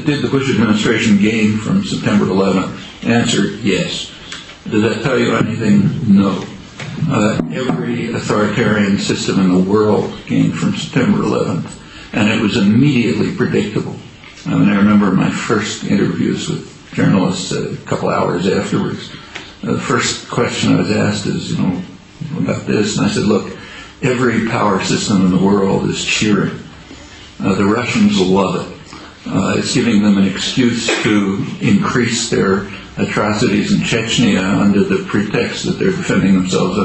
did the Bush administration gain from September 11th? Answer, yes. Does that tell you anything? No. Every authoritarian system in the world gained from September 11th, and it was immediately predictable. I mean, I remember my first interviews with journalists a couple hours afterwards. The first question I was asked is, about this, and I said, look, every power system in the world is cheering. The Russians love it. It's giving them an excuse to increase their atrocities in Chechnya under the pretext that they're defending themselves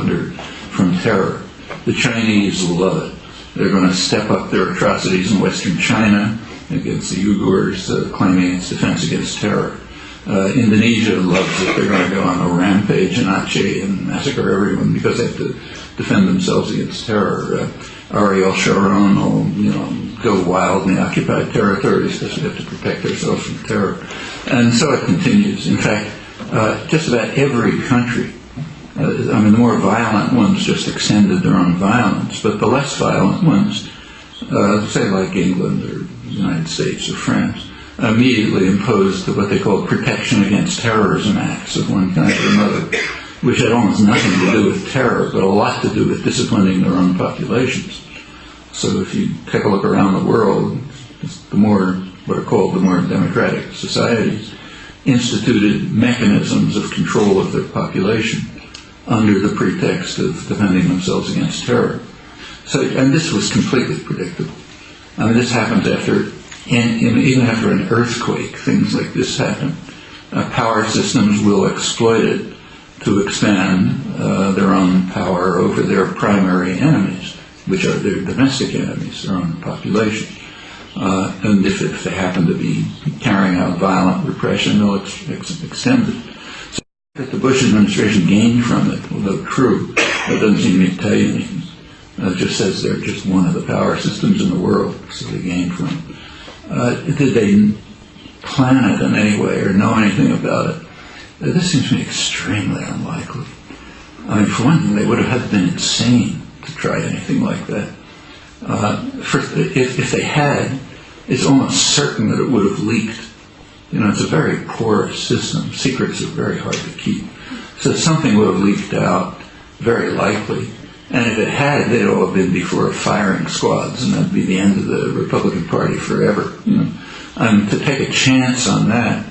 from terror. The Chinese love it. They're going to step up their atrocities in Western China against the Uyghurs, claiming it's defense against terror. Indonesia loves it. They're going to go on a rampage in Aceh and massacre everyone because they have to defend themselves against terror. Ariel Sharon will, go wild in the occupied territories because we have to protect ourselves from terror. And so it continues. In fact, just about every country, the more violent ones just extended their own violence, but the less violent ones, say like England or the United States or France, immediately imposed what they called protection against terrorism acts of one kind or another, which had almost nothing to do with terror, but a lot to do with disciplining their own populations. So if you take a look around the world, the more, what are called the more democratic societies, instituted mechanisms of control of their population under the pretext of defending themselves against terror. So, and this was completely predictable. This happens after, even after an earthquake, things like this happen. Power systems will exploit it to expand their own power over their primary enemies, which are their domestic enemies, their own population. And if they happen to be carrying out violent repression, they'll extend it. So that the Bush administration gained from it, although true, that doesn't seem to tell you anything. It just says they're just one of the power systems in the world, so they gained from it. Did they plan it in any way or know anything about it? This seems to me extremely unlikely. For one thing, they would have had to been insane to try anything like that. If they had, it's almost certain that it would have leaked. It's a very porous system. Secrets are very hard to keep. So something would have leaked out, very likely. And if it had, they'd all have been before firing squads, and that'd be the end of the Republican Party forever. To take a chance on that,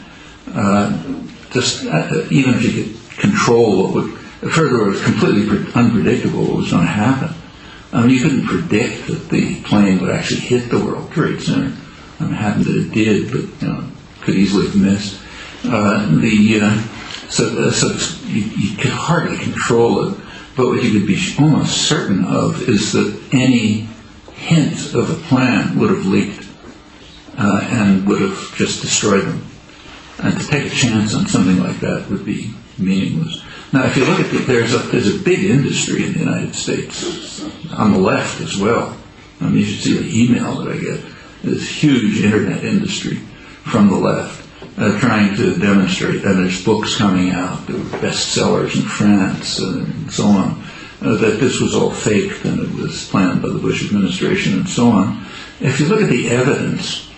even if you could control what would, further, it was completely unpredictable what was going to happen. You couldn't predict that the plane would actually hit the World Trade Center. It happened that it did, but could easily have missed. So you could hardly control it. But what you could be almost certain of is that any hint of a plan would have leaked and would have just destroyed them. And to take a chance on something like that would be meaningless. Now, if you look at there's a big industry in the United States, on the left as well. You should see the email that I get. This huge internet industry from the left trying to demonstrate, and there's books coming out, there were bestsellers in France and so on, that this was all faked and it was planned by the Bush administration and so on. If you look at the evidence,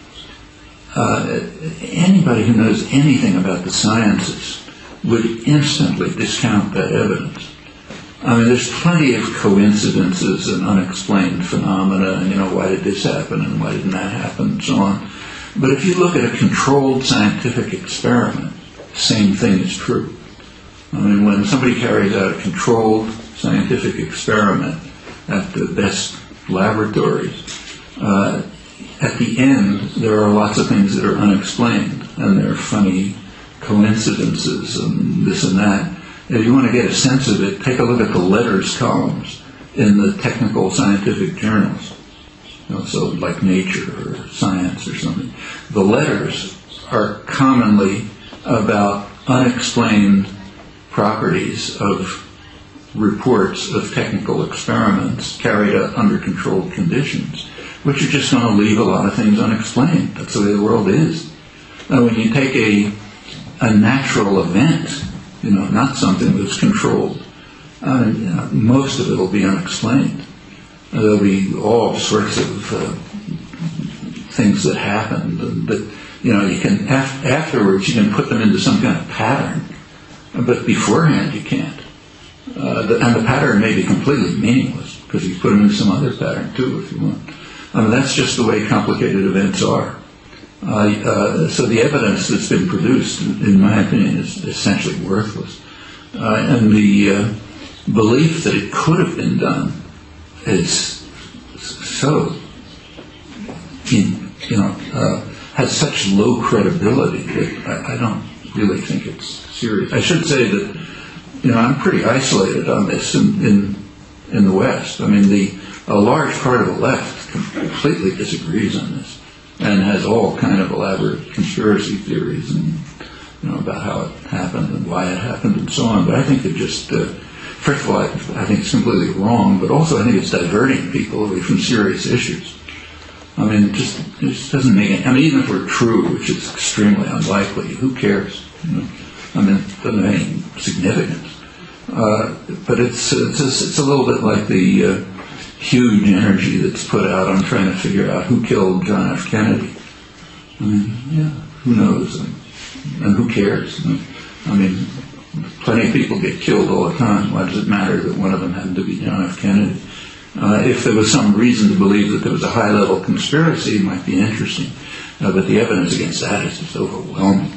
anybody who knows anything about the sciences would instantly discount that evidence. There's plenty of coincidences and unexplained phenomena, and why did this happen and why didn't that happen and so on. But if you look at a controlled scientific experiment, the same thing is true. When somebody carries out a controlled scientific experiment at the best laboratories, at the end there are lots of things that are unexplained, and there are funny coincidences and this and that. If you want to get a sense of it, take a look at the letters columns in the technical scientific journals. So like Nature or Science or something. The letters are commonly about unexplained properties of reports of technical experiments carried out under controlled conditions, which are just going to leave a lot of things unexplained. That's the way the world is. Now, when you take a natural event, not something that's controlled, most of it will be unexplained. There'll be all sorts of things that happened, but you can afterwards you can put them into some kind of pattern, but beforehand you can't. And the pattern may be completely meaningless because you put them into some other pattern too if you want. I mean, that's just the way complicated events are. So the evidence that's been produced, in my opinion, is essentially worthless. And the belief that it could have been done is so, has such low credibility that I don't really think it's serious. I should say that, I'm pretty isolated on this in the West. I mean, a large part of the left completely disagrees on this and has all kind of elaborate conspiracy theories and about how it happened and why it happened and so on. But I think it just, first of all, I think it's completely wrong, but also I think it's diverting people away from serious issues. I mean, it just doesn't make any, I mean, even if we're true, which is extremely unlikely, who cares? I mean, it doesn't have any significance. But it's a little bit like the huge energy that's put out on trying to figure out who killed John F. Kennedy. I mean, who knows? And who cares? I mean, plenty of people get killed all the time. Why does it matter that one of them happened to be John F. Kennedy? If there was some reason to believe that there was a high-level conspiracy, it might be interesting. But the evidence against that is just overwhelming.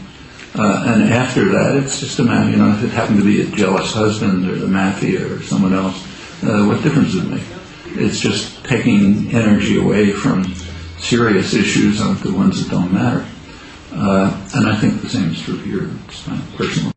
And after that, it's just a matter, if it happened to be a jealous husband or the mafia or someone else, what difference does it make? It's just taking energy away from serious issues onto the ones that don't matter. And I think the same is true here. It's my personal